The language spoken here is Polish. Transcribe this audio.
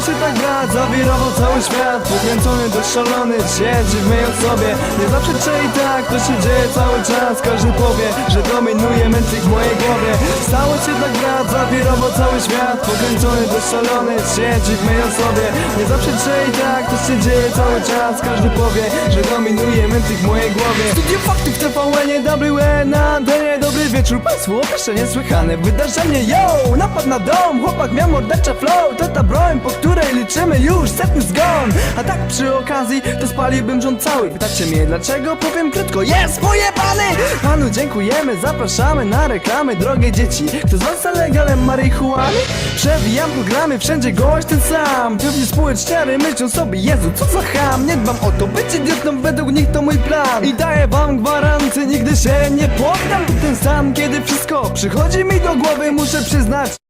się tak brat, zawirował cały świat. Pokręcony dość szalony, siedzi w mojej osobie. Nie zaprzeczę i tak, to się dzieje cały czas. Każdy powie, że dominuje mętlik w mojej głowie. Stało się tak brat, zawirował cały świat. Pokręcony dość szalony, siedzi w mojej osobie. Nie zaprzeczę i tak, to się dzieje cały czas. Każdy powie, że dominuje mętlik w mojej głowie. Studio faktów TVN, WN na antenie. Dobry wieczór państwu, proszę niesłychane wydarzenie. Yo, napad na dom, chłopak miał mordercze flow. To ta broń, po której liczymy już setny zgon. A tak przy okazji, to spaliłbym rząd cały. Pytacie mnie dlaczego? Powiem krótko, jest pojebany! Panu dziękujemy, zapraszamy na reklamy. Drogie dzieci, kto z was legalem marihuany? Przewijam programy, wszędzie gość ten sam. Pewnie społeczniary myślą sobie, Jezu, co za cham. Nie dbam o to, być idiotą, według nich to mój plan. I daję wam gwarancję, nigdy się nie poddam. Ten stan, kiedy wszystko przychodzi mi do głowy, muszę przyznać.